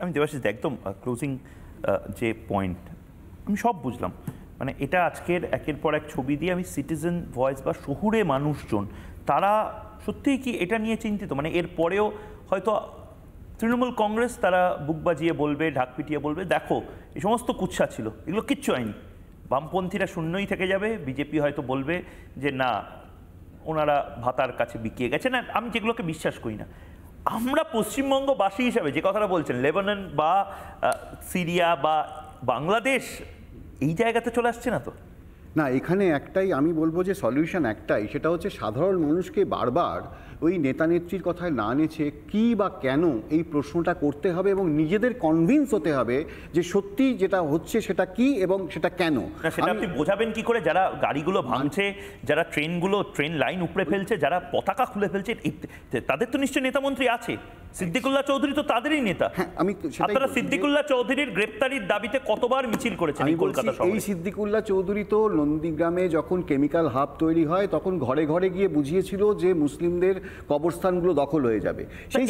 আমি দেবাশিস একদম ক্লোজিং যে পয়েন্ট আমি সব বুঝলাম, মানে এটা আজকের একের পর এক ছবি দিয়ে আমি সিটিজেন ভয়েস বা শহুরে মানুষজন তারা সত্যিই কি এটা নিয়ে চিন্তিত? মানে এর পরেও হয়তো তৃণমূল কংগ্রেস তারা বুক বাজিয়ে বলবে, ঢাক পিটিয়ে বলবে দেখো এই সমস্ত কুৎসা ছিল, এগুলো কিচ্ছু হয়নি। বামপন্থীরা শূন্যই থেকে যাবে, বিজেপি হয়তো বলবে যে না ওনারা ভাতার কাছে বিকিয়ে গেছে। না, আমি যেগুলোকে বিশ্বাস করি না। আমরা পশ্চিমবঙ্গবাসী হিসাবে যে কথাটা বলছেন, লেবানন বা সিরিয়া বা বাংলাদেশ এই জায়গাতে চলে আসছে না তো? না, এখানে একটাই আমি বলবো যে সলিউশন একটাই, সেটা হচ্ছে সাধারণ মানুষকে বারবার ওই নেতা নেত্রীর কথায় না নেছে কি বা কেন এই প্রশ্নটা করতে হবে এবং নিজেদের কনভিন্স হতে হবে যে সত্যি যেটা হচ্ছে সেটা কি এবং সেটা কেন। সেটা আপনি বোঝাবেন কি করে? যারা গাড়িগুলো ভাঙছে, যারা ট্রেন লাইন উপড়ে ফেলছে, যারা পতাকা খুলে ফেলছে, তাদের তো নিশ্চয়ই নেতামন্ত্রী আছে। সিদ্দিকুল্লাহ চৌধুরী তো তাদেরই নেতা। আমি আপনারা সিদ্দিকুল্লাহ চৌধুরীর গ্রেপ্তারির দাবিতে কতবার মিছিল করেছেন কলকাতা শহরে? এই সিদ্দিকুল্লাহ চৌধুরী তো নন্দীগ্রামে যখন কেমিক্যাল হাব তৈরি হয় তখন ঘরে ঘরে গিয়ে বুঝিয়েছিল যে মুসলিমদের কবরস্থানগুলো দখল হয়ে যাবে। সেই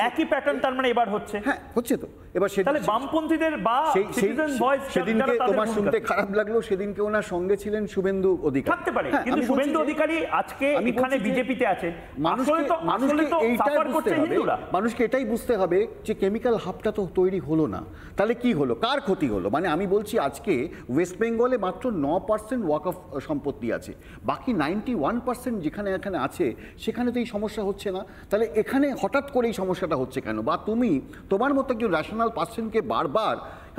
একই প্যাটার্ন তার মানে এবার হচ্ছে। হ্যাঁ, হচ্ছে তো। এবার তাহলে বামপন্থীদের বা সিটিজেন ভয়েস, সেদিনকে তোমার শুনতে খারাপ লাগলো, সেদিনকে ওনার সঙ্গে ছিলেন শুভেন্দু অধিকারী। থাকতে পারে, কিন্তু শুভেন্দু অধিকারী আজকে এখানে বিজেপিতে আছেন। মানুষকে এটাই বুঝতে হবে যে কেমিক্যাল হাবটা তো তৈরি হলো না, তাহলে কি হলো, কার ক্ষতি হলো? মানে আমি বলছি আজকে ওয়েস্ট বেঙ্গলে মাত্র 9% ওয়াক অফ সম্পত্তি আছে, বাকি 91% যেখানে এখানে আছে সেখানে তো এই সমস্যা হচ্ছে না। তাহলে এখানে হঠাৎ করে এই সমস্যাটা হচ্ছে কেন? বা তুমি তোমার মতো একজন ন্যাশনাল পার্সনকে বারবার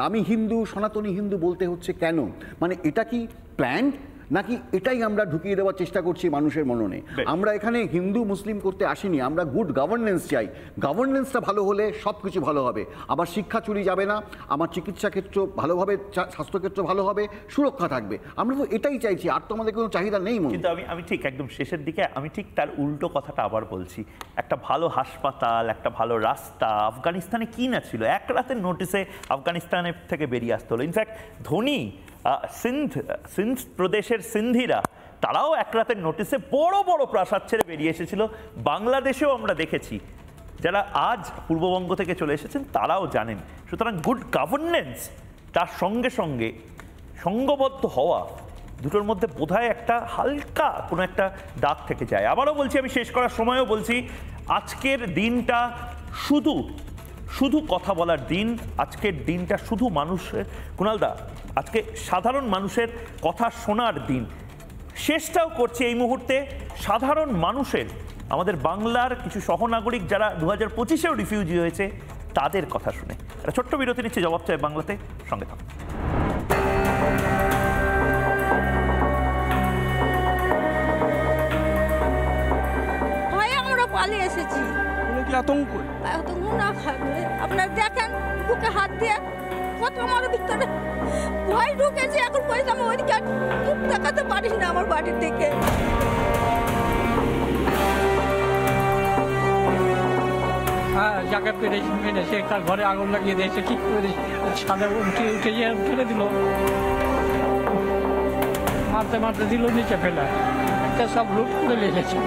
আমি হিন্দু, সনাতনী হিন্দু বলতে হচ্ছে কেন? মানে এটা কি প্ল্যান্ড, নাকি এটাই আমরা ঢুকিয়ে দেওয়ার চেষ্টা করছি মানুষের মননে? আমরা এখানে হিন্দু মুসলিম করতে আসিনি, আমরা গুড গভর্নেন্স চাই। গভর্নেন্সটা ভালো হলে সব কিছু ভালো হবে। আবার শিক্ষা চুরি যাবে না, আমার চিকিৎসা ক্ষেত্র ভালোভাবে, স্বাস্থ্যক্ষেত্র ভালো হবে, সুরক্ষা থাকবে। আমরা তো এটাই চাইছি, আর তো আমাদের কোনো চাহিদা নেই। কিন্তু আমি ঠিক একদম শেষের দিকে আমি ঠিক তার উল্টো কথাটা আবার বলছি। একটা ভালো হাসপাতাল, একটা ভালো রাস্তা, আফগানিস্তানে কি না ছিল, এক রাতের নোটিসে আফগানিস্তানের থেকে বেরিয়ে আসতে হলো। ইনফ্যাক্ট ধোনি সিন্ধ প্রদেশের সিন্ধিরা তারাও এক রাতের নোটিসে বড় বড় প্রাসাদ ছেড়ে বেরিয়ে এসেছিল। বাংলাদেশেও আমরা দেখেছি যারা আজ পূর্ববঙ্গ থেকে চলে এসেছেন তারাও জানেন। সুতরাং গুড গভর্নেন্স তার সঙ্গে সঙ্গে সঙ্গবদ্ধ হওয়া, দুটোর মধ্যে বোধহয় একটা হালকা কোনো একটা দাগ থেকে যায়। আবারও বলছি, আমি শেষ করার সময়ও বলছি, আজকের দিনটা শুধু কথা বলার দিন। আজকের দিনটা শুধু মানুষের, কুণালদা, আজকে সাধারণ মানুষের কথা শোনার দিন। শেষটাও করছি এই মুহূর্তে সাধারণ মানুষের, আমাদের বাংলার কিছু সহনাগরিক যারা 2025-এও রিফিউজি হয়েছে তাদের কথা শুনে। একটা ছোট্ট বিরতি নিচ্ছে, জবাব চাই বাংলাতে, সঙ্গে থাকুন। আমরা পালিয়ে এসেছি। আতঙ্ক না থাকলে আপনার দেখেন বুকে হাত দিয়ে কত আমার ভিতরে ভয় ঢুকেছে। এখন পয়সা আমি ওইদিকে দেখাতে পারিস না আমার বাড়ির থেকে। হ্যাঁ, যাকে মেরেছে তার ঘরে আগুন লাগিয়ে দিয়েছে, ঠিক করে সাদা উঠে ফেলে দিল, মারতে দিল নিচে ফেলা, একটা সব লুট করে লেগেছে।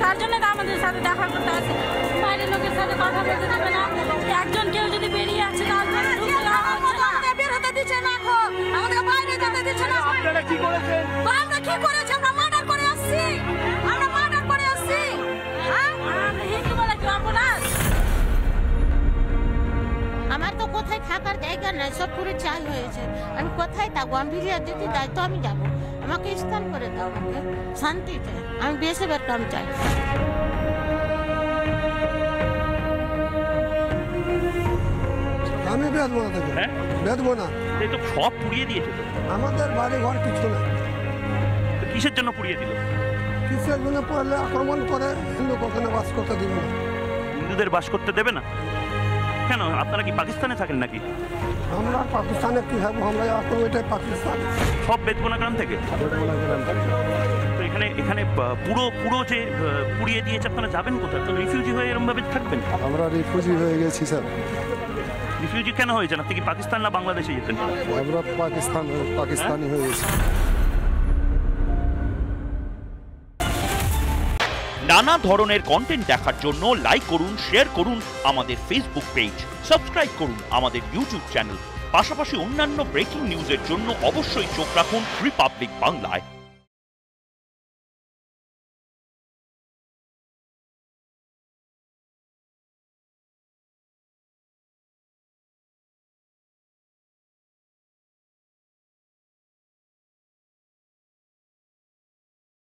তার জন্য আমাদের সাথে দেখা করতে আসে, বাইরের লোকের সাথে কথা বলতে দেবে না। একজন কেউ যদি বেরিয়ে আসে বেরোতে দিচ্ছে না, আমাদের বাইরে যেতে দিচ্ছে না। আপনারা কি করেছেন? আমরা কি করেছি? আমরা মার্ডার করে আসছি, হ্যাঁ, হিন্দু বলে কি অপরাধ? আমার তো কোথায় থাকার জায়গা নাই, সব পুরো চাই হয়েছে। আমি কোথায় থাকবো? আমি বিরিয়ার যদি দায়িত্ব আমি যাবো, আমাকে স্থান করে দাও, আমাকে শান্তি চাই, আমি বেসবের কাম চাই। আমি বেদবো না, বেদবো না, তো সব পুড়িয়ে দিয়েছে। আমাদের বাড়ি ঘর কিছু না। কিসের জন্য পুড়িয়ে দিল? কিসের জন্য পড়লে আক্রমণ করে হিন্দু ওখানে বাস করতে দিব না। হিন্দুদের বাস করতে দেবে না কেন? আপনারা কি পাকিস্তানে থাকেন নাকি? আমরা পাকিস্তানে কি হবো? আমরা এখন ওইটাই পাকিস্তান। সব বেদবোনা গ্রাম থেকে? তো এখানে পুরো যে পুড়িয়ে দিয়েছে, আপনারা যাবেন কোথায়? তো রিফিউজি হয়ে এরকম ভাবে থাকবেন? আমরা রিফিউজি হয়ে গেছি স্যার। রিফিউজি কেন হয়েছেন? আপনি কি পাকিস্তান না বাংলাদেশে যেতেন? আমরা পাকিস্তানি হয়ে গেছি। নানা ধরনের কন্টেন্ট দেখার জন্য লাইক করুন, শেয়ার করুন আমাদের ফেসবুক পেজ, সাবস্ক্রাইব করুন আমাদের ইউটিউব চ্যানেল। পাশাপাশি অন্যান্য ব্রেকিং নিউজের জন্য অবশ্যই চোখ রাখুন রিপাবলিক বাংলায়।